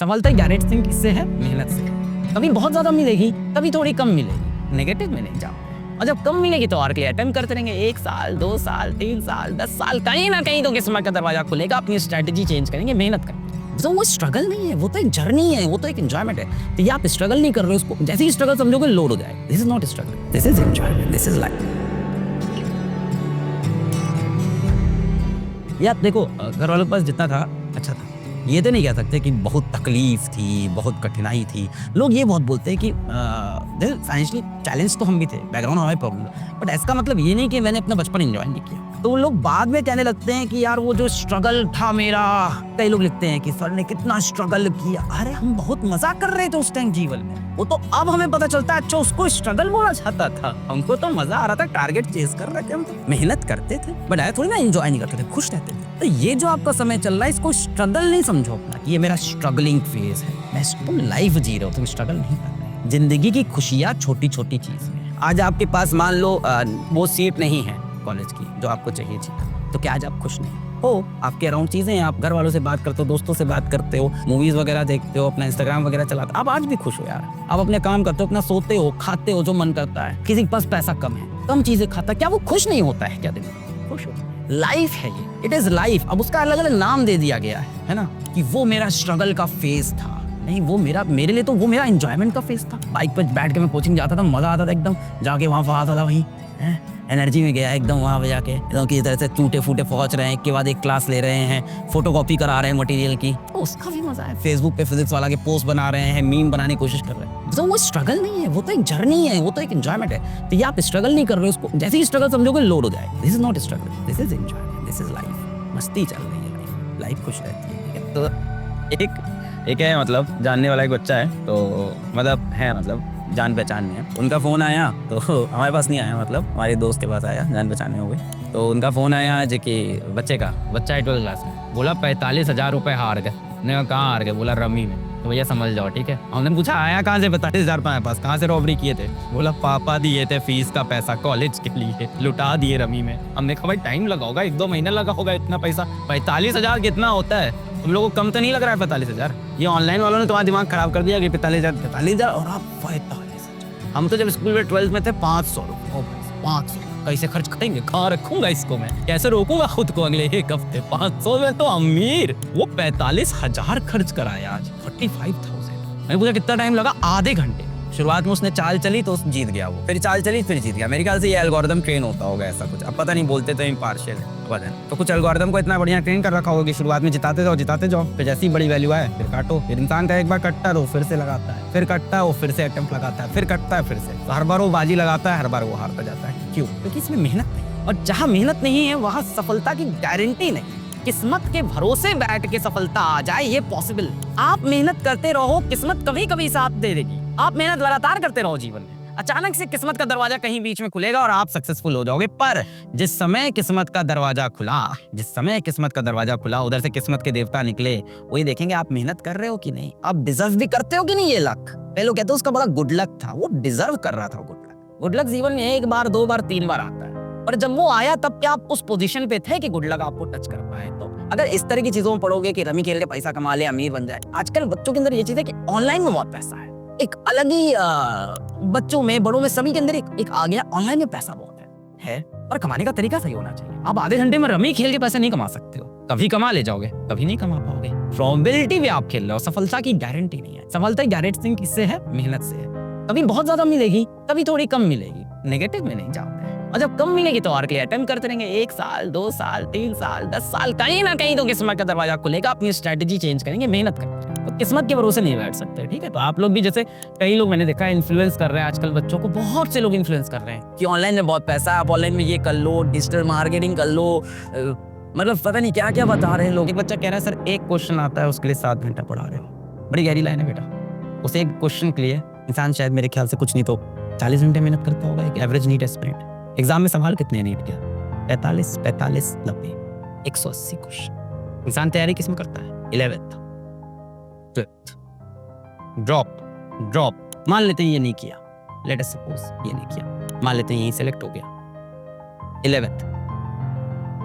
सफलता गारंटी किससे है? मेहनत से। कभी बहुत ज्यादा मिलेगी, कभी थोड़ी कम मिलेगी। नेगेटिव में नहीं जाओ, और जब कम मिलेगी तो और के लिए अटेम्प्ट करते रहेंगे। 1 साल, 2 साल, 3 साल, 10 साल, कहीं ना कहीं तो किस्मत का दरवाजा खुलेगा। अपनी स्ट्रेटेजी चेंज करेंगे, मेहनत करेंगे। तो वो स्ट्रगल नहीं है, वो तो एक जर्नी है, वो तो एक एंजॉयमेंट है। तो ये आप स्ट्रगल नहीं कर रहे हो, उसको जैसे ही स्ट्रगल समझोगे लोड हो जाएगा। This is not struggle, this is enjoyment, this is life. यार देखो, घर वालों के पास जितना था अच्छा था। ये तो नहीं कह सकते कि बहुत तकलीफ थी, बहुत कठिनाई थी। लोग ये बहुत बोलते हैं कि फाइनेंशियली चैलेंज तो हम भी थे, बैकग्राउंड हमारी प्रॉब्लम, बट इसका मतलब ये नहीं कि मैंने अपना बचपन एंजॉय नहीं किया। तो लोग बाद में कहने लगते हैं कि यार वो जो स्ट्रगल था मेरा, कई लोग लिखते हैं कि सर ने कितना स्ट्रगल किया। अरे हम बहुत मजा कर रहे थे उस टाइम जीवन में, वो तो अब हमें पता चलता है। अच्छा, उसको स्ट्रगल बोला जाता था, हमको तो मजा आ रहा था, टारगेट चेज कर रहे थे, हम तो मेहनत करते थे, बट आया थोड़ी ना एंजॉय नहीं करते थे, खुश रहते थे। तो ये जो आपका समय चल रहा है, इसको स्ट्रगल नहीं समझो अपना कि ये मेरा स्ट्रगलिंग फेज है। मैं तुम लाइफ जी रहे हो, तुम स्ट्रगल नहीं कर रहे। जिंदगी की खुशियां छोटी छोटी चीज में। आज आपके पास मान लो वो सीट नहीं है कॉलेज की जो आपको चाहिए थी, तो क्या आज आप खुश नहीं हो? आपके अराउंड चीजें हैं, आप घर वालों से बात करते हो, दोस्तों से बात करते हो, मूवीज वगैरह देखते हो, अपना इंस्टाग्राम वगैरह चलाते हो। आप आज भी खुश हो यार, आप अपने काम करते हो, अपना सोते हो, खाते हो जो मन करता है। किसी के पास पैसा कम है, कम चीजें खाता, क्या वो खुश नहीं होता है? क्या दिन खुश हो? लाइफ है ये, इट इज लाइफ। अब उसका अलग अलग नाम दे दिया गया है ना, कि वो मेरा स्ट्रगल का फेज था। नहीं, वो मेरे लिए तो वो मेरा एंजॉयमेंट का फेज था। बाइक पर बैठ के मैं कोचिंग जाता था, मजा आता था एकदम, जाके वहां आता था, वही एनर्जी में गया एकदम, वहां पे जाके एकदम किसी तरह से टूटे फूटे पहुंच रहे हैं, एक के बाद एक क्लास ले रहे हैं, फोटोकॉपी करा रहे हैं मटेरियल की, तो उसका भी मजा है। फेसबुक पे फिजिक्स वाला के पोस्ट बना रहे हैं, मीम बनाने की कोशिश कर रहे हैं। तो वो स्ट्रगल नहीं है, वो तो एक जर्नी है, वो तो एक एंजॉयमेंट है। तो ये आप स्ट्रगल नहीं कर रहे हो, उसको जैसे ही स्ट्रगल समझोगे लोड हो जाएगा। This is not struggle, this is enjoyment, this is life. मस्ती चल रही है, लाइफ खुश रहती है, ठीक है। तो एक है, मतलब जानने वाला एक बच्चा है, तो मतलब है, मतलब जान पहचान में है। उनका फ़ोन आया, तो हमारे पास नहीं आया, मतलब हमारे दोस्त के पास आया, जान पहचान में हो गई। तो उनका फ़ोन आया जो कि बच्चा है 12th क्लास में, बोला 45,000 रुपये हार गए। हमने कहा कहाँ हार गए? बोला रमी में। तो भैया समझ जाओ, ठीक है। हमने पूछा आया कहाँ से? 45,000 हमारे पास, कहाँ से रॉबरी किए थे? बोला पापा दिए थे फीस का पैसा कॉलेज के लिए, लुटा दिए रमी में। हमने कहा भाई टाइम लगा होगा, 1-2 महीना लगा होगा, इतना पैसा 45,000 कितना होता है? तुम लोगों को कम तो नहीं लग रहा है 45,000? ये ऑनलाइन वालों ने तुम्हारा दिमाग खराब कर दिया कि 45,000 और आप 45,000। हम तो जब स्कूल में 12th में थे 500 रुपये, 500 कैसे खर्च करेंगे? कहाँ रखूंगा इसको मैं? कैसे रोकूंगा खुद को अगले एक हफ्ते? 500 में तो अमीर। वो 45,000 खर्च कराया आज, 45,000। मैंने पूछा कितना टाइम लगा? आधे घंटे। शुरुआत में उसने चाल चली तो जीत गया वो, फिर चाल चली फिर जीत गया। मेरे ख्याल से ये एल्गोरिदम ट्रेन होता होगा ऐसा कुछ, अब पता नहीं, बोलते तो इम्पार्शियल है, तो कुछ एल्गोरिदम को इतना बढ़िया ट्रेन कर रखा होगा कि शुरुआत में जिताते जाओ, फिर जैसी ही बड़ी वैल्यू आए फिर काटो। फिर इंसान का एक बार कटता है तो फिर से लगाता है, फिर कटता है वो फिर से अटेम्प्ट लगाता है, फिर कटता है फिर से। तो हर बार वो बाजी लगाता है, हर बार वो हारता जाता है। क्यों? क्योंकि इसमें मेहनत नहीं, और जहाँ मेहनत नहीं है वहाँ सफलता की गारंटी नहीं। किस्मत के भरोसे बैठ के सफलता आ जाए ये पॉसिबल। आप मेहनत करते रहो, किस्मत कभी कभी साथ दे देगी। आप मेहनत लगातार करते रहो जीवन में, अचानक से किस्मत का दरवाजा कहीं बीच में खुलेगा और आप सक्सेसफुल हो जाओगे। पर जिस समय किस्मत का दरवाजा खुला, उधर से किस्मत के देवता निकले, वही देखेंगे आप मेहनत कर रहे हो कि नहीं, आप डिजर्व भी करते हो कि नहीं ये लक। पहले लोग कहते हैं उसका बड़ा गुड लक था, वो डिजर्व कर रहा था। गुड लक जीवन में 1 बार 2 बार 3 बार आता है, पर जब वो आया तब क्या आप उस पोजीशन पे थे कि गुड लक आपको टच कर पाए? तो अगर इस तरह की चीजों में पढ़ोगे कि रमी खेल के पैसा कमा ले, अमीर बन जाए। आजकल बच्चों के अंदर ये चीज है कि ऑनलाइन में बहुत पैसा है, एक अलग ही बच्चों में, बड़ों में, सभी के अंदर एक आ गया, ऑनलाइन में पैसा बहुत है, पर कमाने का तरीका सही होना चाहिए। आप आधे घंटे में रमी खेल के पैसे नहीं कमा सकते हो, कभी कमा ले जाओगे, कभी नहीं कमा पाओगे। प्रोबेबिलिटी भी आप खेल रहे हो, सफलता की गारंटी नहीं है। सफलता की गारंटी किससे है? मेहनत से है। कभी बहुत ज्यादा मिलेगी, कभी थोड़ी कम मिलेगी। नेगेटिव में नहीं जाओ, और जब कम मिलेगी तो और के लिए अटेम्प्ट करते रहेंगे। 1 साल, 2 साल, 3 साल, 10 साल, कहीं ना कहीं तो किस्मत का दरवाजा खुलेगा। अपनी स्ट्रेटेजी चेंज करेंगे, मेहनत करेंगे। तो किस्मत के भरोसे नहीं बैठ सकते, ठीक है। तो आप लोग भी, जैसे कई लोग मैंने देखा है इन्फ्लुएंस कर रहे हैं आजकल बच्चों को, बहुत से लोग इन्फ्लुएंस कर रहे हैं कि ऑनलाइन में बहुत पैसा है, आप ऑनलाइन में ये कर लो, डिजिटल मार्केटिंग कर लो, मतलब पता नहीं क्या क्या बता रहे हैं लोग। एक बच्चा कह रहा है सर एक क्वेश्चन आता है उसके लिए 7 घंटा पढ़ा रहे हो। बड़ी गहरी लाइन है बेटा, उसे एक क्वेश्चन के लिए इंसान शायद मेरे ख्याल से कुछ नहीं तो 40 घंटे मेहनत करता होगा। एक एवरेज नीट एस्पिरेंट। एग्जाम में सवाल कितने नीट के? 45, 90, 180 क्वेश्चन। इंसान तैयारी किसमें करता है? 11th, 12th, drop. मान लेते हैं ये नहीं किया, लेट अस सपोज ये नहीं किया, मान लेते हैं यहीं सेलेक्ट हो गया। 11th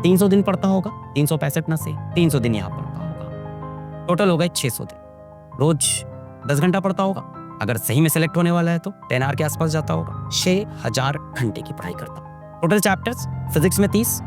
300 दिन पढ़ता होगा, 365 ना से 300 दिन यहाँ पढ़ता होगा, टोटल हो गए 600 दिन। रोज 10 घंटा पढ़ता होगा, अगर सही में सेलेक्ट होने वाला है तो 10 आवर के आसपास जाता होगा। 6000 घंटे की पढ़ाई करता। टोटल चैप्टर्स फिजिक्स में 30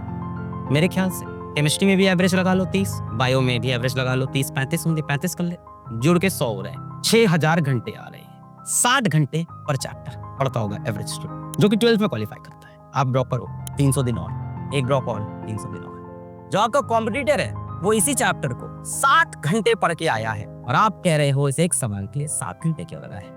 मेरे ख्याल से, केमिस्ट्री में भी एवरेज लगा लो 30, बायो में भी एवरेज लगा लो 30, 35 होंगे, 35 कर ले, जुड़ के 100 हो रहे हैं। 6000 घंटे आ रहे हैं, 60 घंटे पर चैप्टर पढ़ता होगा एवरेज स्टूडेंट, जो कि 12th में क्वालिफाई करता है। आप ड्रॉपर हो, 300 दिन और, एक ड्रॉप और, 300 दिन और। जो आपका कॉम्पिटिटर है वो इसी चैप्टर को 60 घंटे पढ़ के आया है और आप कह रहे हो इसे एक सवाल के लिए 7 घंटे क्यों लगा है।